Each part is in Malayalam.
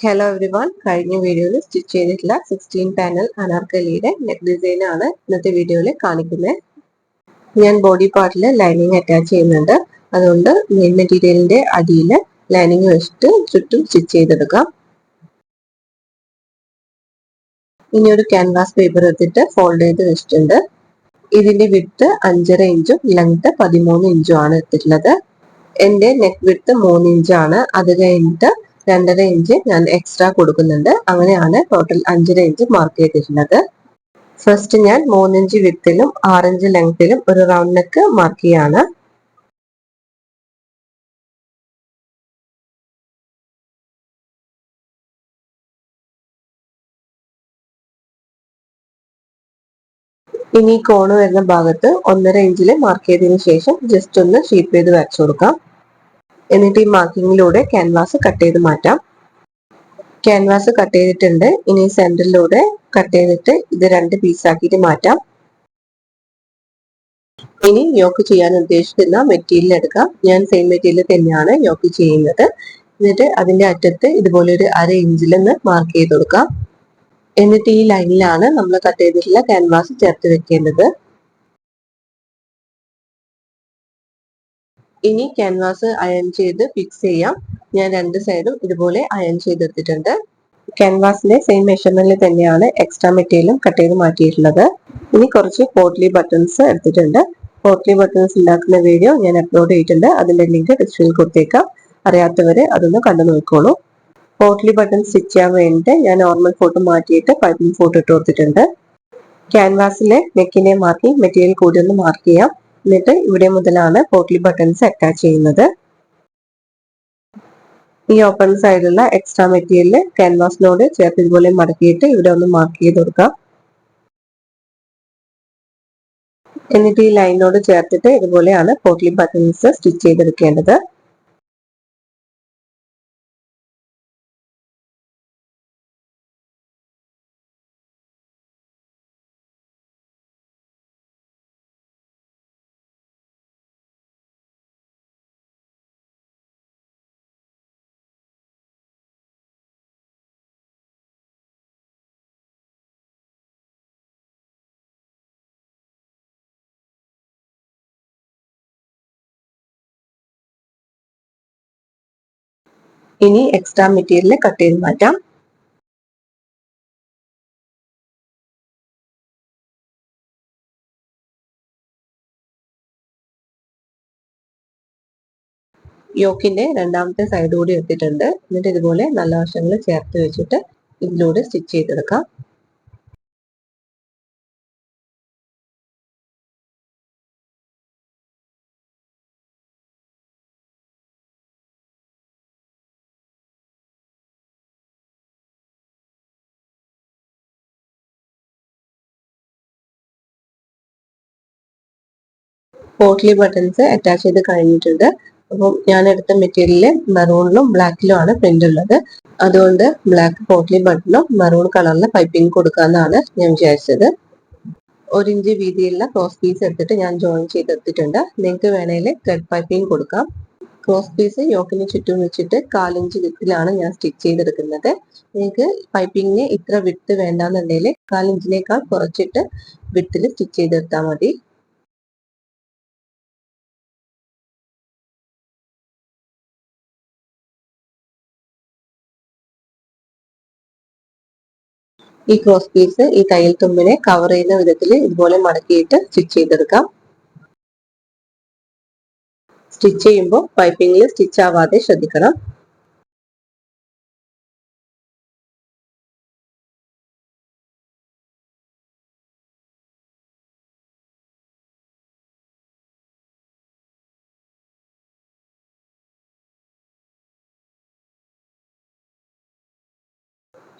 ഹലോ എവ്രി വൺ, കഴിഞ്ഞ വീഡിയോയിൽ സ്റ്റിച്ച് ചെയ്തിട്ടുള്ള 16 പാനൽ അനാർക്കലിയുടെ നെക്ക് ഡിസൈൻ ആണ് ഇന്നത്തെ വീഡിയോയിൽ കാണിക്കുന്നത്. ഞാൻ ബോഡി പാർട്ടിൽ ലൈനിങ് അറ്റാച്ച് ചെയ്യുന്നുണ്ട്. അതുകൊണ്ട് മെയിൻ മെറ്റീരിയലിന്റെ അടിയിൽ ലൈനിങ് വെച്ചിട്ട് ചുറ്റും സ്റ്റിച്ച് ചെയ്തെടുക്കാം. ഇനി ഒരു ക്യാൻവാസ് പേപ്പർ എടുത്തിട്ട് ഫോൾഡ് ചെയ്ത് വെച്ചിട്ടുണ്ട്. ഇതിന്റെ വിഡ്ത്ത് 5.5 ഇഞ്ചും ലെങ്ത് 13 ഇഞ്ചും ആണ് എടുത്തിട്ടുള്ളത്. എന്റെ നെക്ക് വിഡ്ത്ത് 3 ഇഞ്ചാണ്. അത് കഴിഞ്ഞിട്ട് 2.5 ഇഞ്ച് ഞാൻ എക്സ്ട്രാ കൊടുക്കുന്നുണ്ട്. അങ്ങനെയാണ് ടോട്ടൽ 5.5 ഇഞ്ച് മാർക്ക് ചെയ്തിട്ടുള്ളത്. ഫസ്റ്റ് ഞാൻ 3 ഇഞ്ച് വിഡ്ത്തിലും 6 ഇഞ്ച് ലെങ്ത്തിലും ഒരു റൗണ്ട് നെക്ക് മാർക്ക് ചെയ്യാണ്. ഇനി കോണ് വരുന്ന ഭാഗത്ത് 1.5 ഇഞ്ചിൽ മാർക്ക് ചെയ്തതിനു ശേഷം ജസ്റ്റ് ഒന്ന് ഷേപ്പ് ചെയ്ത് വരച്ചു കൊടുക്കാം. എന്നിട്ട് ഈ മാർക്കിങ്ങിലൂടെ ക്യാൻവാസ് കട്ട് ചെയ്ത് മാറ്റാം. ക്യാൻവാസ് കട്ട് ചെയ്തിട്ടുണ്ട്. ഇനി സെന്ററിലൂടെ കട്ട് ചെയ്തിട്ട് ഇത് 2 പീസാക്കിയിട്ട് മാറ്റാം. ഇനി യോക്ക് ചെയ്യാൻ ഉദ്ദേശിക്കുന്ന മെറ്റീരിയൽ എടുക്കാം. ഞാൻ സെയിം മെറ്റീരിയൽ തന്നെയാണ് യോക്ക് ചെയ്യുന്നത്. എന്നിട്ട് അതിന്റെ അറ്റത്ത് ഇതുപോലെ ഒരു 1/2 ഇഞ്ചിൽ നിന്ന് മാർക്ക് ചെയ്ത് കൊടുക്കാം. എന്നിട്ട് ഈ ലൈനിലാണ് നമ്മൾ കട്ട് ചെയ്തിട്ടുള്ള ക്യാൻവാസ് ചേർത്ത് വെക്കേണ്ടത്. ഇനി ക്യാൻവാസ് അയൺ ചെയ്ത് ഫിക്സ് ചെയ്യാം. ഞാൻ 2 സൈഡും ഇതുപോലെ അയൺ ചെയ്തെടുത്തിട്ടുണ്ട്. ക്യാൻവാസിന്റെ സെയിം മെഷർമെന്റിൽ തന്നെയാണ് എക്സ്ട്രാ മെറ്റീരിയലും കട്ട് ചെയ്ത് മാറ്റിയിട്ടുള്ളത്. ഇനി കുറച്ച് പോട്ട്ലി ബട്ടൺസ് എടുത്തിട്ടുണ്ട്. പോട്ട്ലി ബട്ടൺസ് ഉണ്ടാക്കുന്ന വീഡിയോ ഞാൻ അപ്ലോഡ് ചെയ്തിട്ടുണ്ട്. അതിന്റെ ലിങ്ക് ഡിസ്ക്രിപ്ഷനിൽ കൊടുത്തേക്കാം. അറിയാത്തവര് അതൊന്ന് കണ്ടു നോക്കിക്കോളൂ. പോട്ട്ലി ബട്ടൺ സ്റ്റിച്ച് ചെയ്യാൻ വേണ്ടിയിട്ട് ഞാൻ നോർമൽ ഫോട്ടോ മാറ്റിയിട്ട് പൈപ്പിംഗ് ഫോട്ടോ ഇട്ട് കൊടുത്തിട്ടുണ്ട്. ക്യാൻവാസിലെ നെക്കിനെ മാറ്റി മെറ്റീരിയൽ കൂടി ഒന്ന് മാർക്ക് ചെയ്യാം. എന്നിട്ട് ഇവിടെ മുതലാണ് പോട്ട്ലി ബട്ടൺസ് അറ്റാച്ച് ചെയ്യുന്നത്. ഈ ഓപ്പൺ സൈഡിലുള്ള എക്സ്ട്രാ മെറ്റീരിയൽ ക്യാൻവാസിനോട് ചേർത്ത് ഇതുപോലെ മടക്കിയിട്ട് ഇവിടെ ഒന്ന് മാർക്ക് ചെയ്ത് കൊടുക്കാം. എന്നിട്ട് ഈ ലൈനോട് ചേർത്തിട്ട് ഇതുപോലെയാണ് പോട്ട്ലി ബട്ടൺസ് സ്റ്റിച്ച് ചെയ്തെടുക്കേണ്ടത്. ഇനി എക്സ്ട്രാ മെറ്റീരിയൽ കട്ട് ചെയ്ത് മാറ്റാം. യോക്കിന്റെ രണ്ടാമത്തെ സൈഡ് കൂടി എടുത്തിട്ടുണ്ട്. എന്നിട്ട് ഇതുപോലെ നല്ല വശങ്ങൾ ചേർത്ത് വെച്ചിട്ട് ഇതിലൂടെ സ്റ്റിച്ച് ചെയ്തെടുക്കാം. പോട്ട്ലി ബട്ടൺസ് അറ്റാച്ച് ചെയ്ത് കഴിഞ്ഞിട്ടുണ്ട്. അപ്പം ഞാൻ എടുത്ത മെറ്റീരിയലിൽ മെറൂണിലും ബ്ലാക്കിലും ആണ് പ്രിന്റ് ഉള്ളത്. അതുകൊണ്ട് ബ്ലാക്ക് പോട്ട്ലി ബട്ടണും മെറൂൺ കളറിലെ പൈപ്പിംഗ് കൊടുക്കാന്നാണ് ഞാൻ വിചാരിച്ചത്. 1 ഇഞ്ച് വീതിയുള്ള ക്രോസ് പീസ് എടുത്തിട്ട് ഞാൻ ജോയിൻ ചെയ്തെടുത്തിട്ടുണ്ട്. നിങ്ങൾക്ക് വേണമെങ്കിൽ ത്രെഡ് പൈപ്പിംഗ് കൊടുക്കാം. ക്രോസ് പീസ് യോക്കിന് ചുറ്റും വെച്ചിട്ട് 1/4 ഇഞ്ച് വിത്തിലാണ് ഞാൻ സ്റ്റിച്ച് ചെയ്തെടുക്കുന്നത്. നിങ്ങൾക്ക് പൈപ്പിങ്ങിന് ഇത്ര വിത്ത് വേണ്ടാന്നുണ്ടെങ്കിൽ 1/4 ഇഞ്ചിനേക്കാൾ കുറച്ചിട്ട് വിത്തിൽ സ്റ്റിച്ച് ചെയ്തെടുത്താൽ മതി. ഈ ക്രോസ് പീസ് ഈ തയ്യൽ തുമ്പിനെ കവർ ചെയ്യുന്ന വിധത്തിൽ ഇതുപോലെ മടക്കിയിട്ട് സ്റ്റിച്ച് ചെയ്തെടുക്കാം. സ്റ്റിച്ച് ചെയ്യുമ്പോൾ പൈപ്പിംഗിൽ സ്റ്റിച്ച് ആവാതെ ശ്രദ്ധിക്കണം.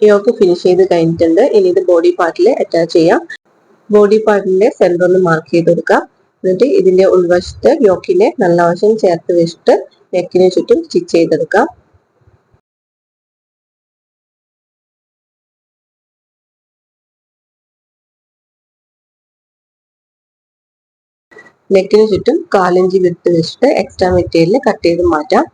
യോക്ക് ഫിനിഷ് ചെയ്ത് കഴിഞ്ഞിട്ടുണ്ട്. ഇനി ഇത് ബോഡി പാർട്ടിൽ അറ്റാച്ച് ചെയ്യാം. ബോഡി പാർട്ടിന്റെ സെന്റർ ഒന്ന് മാർക്ക് ചെയ്ത് കൊടുക്കാം. എന്നിട്ട് ഇതിന്റെ ഉൾവശത്ത് യോക്കിനെ നല്ല വശം ചേർത്ത് വെച്ചിട്ട് നെക്കിന് ചുറ്റും സ്റ്റിച്ച് ചെയ്തെടുക്കാം. നെക്കിന് ചുറ്റും 1/4 ഇഞ്ച് വിട്ട് വെച്ചിട്ട് എക്സ്ട്രാ മെറ്റീരിയൽ കട്ട് ചെയ്ത് മാറ്റാം.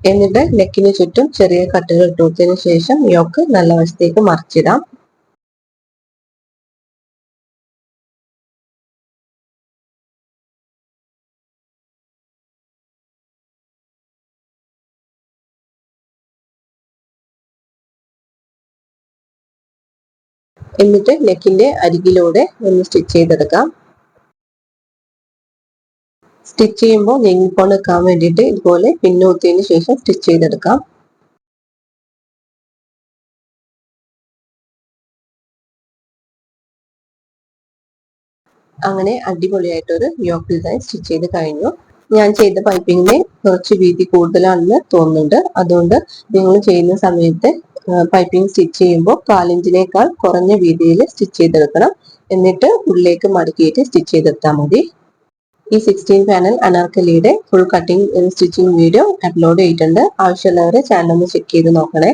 എന്നിട്ട് നെക്കിന് ചുറ്റും ചെറിയ കട്ടുകൾ ഇട്ട് കൊടുത്തതിന് ശേഷം യോക്ക് നല്ല വശത്തേക്ക് മറിച്ചിടാം. എന്നിട്ട് നെക്കിന്റെ അരികിലൂടെ ഒന്ന് സ്റ്റിച്ച് ചെയ്തെടുക്കാം. സ്റ്റിച്ച് ചെയ്യുമ്പോൾ ഞെങ്ങിപ്പോൺ നിൽക്കാൻ വേണ്ടിയിട്ട് ഇതുപോലെ പിന്നൂത്തിയതിന് ശേഷം സ്റ്റിച്ച് ചെയ്തെടുക്കാം. അങ്ങനെ അടിപൊളിയായിട്ടൊരു യോക്ക് ഡിസൈൻ സ്റ്റിച്ച് ചെയ്ത് കഴിഞ്ഞു. ഞാൻ ചെയ്ത പൈപ്പിങ്ങിന് കുറച്ച് വീതി കൂടുതലാണെന്ന് തോന്നുന്നുണ്ട്. അതുകൊണ്ട് നിങ്ങൾ ചെയ്യുന്ന സമയത്ത് പൈപ്പിംഗ് സ്റ്റിച്ച് ചെയ്യുമ്പോൾ 1/4 ഇഞ്ചിനേക്കാൾ കുറഞ്ഞ വീതിയിൽ സ്റ്റിച്ച് ചെയ്തെടുക്കണം. എന്നിട്ട് ഉള്ളിലേക്ക് മടക്കിയിട്ട് സ്റ്റിച്ച് ചെയ്തെടുത്താൽ മതി. ഈ 16 പാനൽ അനാർക്കലിയുടെ full cutting stitching video upload ചെയ്തിട്ടുണ്ട്. ആവശ്യമുള്ളവരെ ചാനൽ ഒന്ന് ചെക്ക് ചെയ്ത് നോക്കണേ.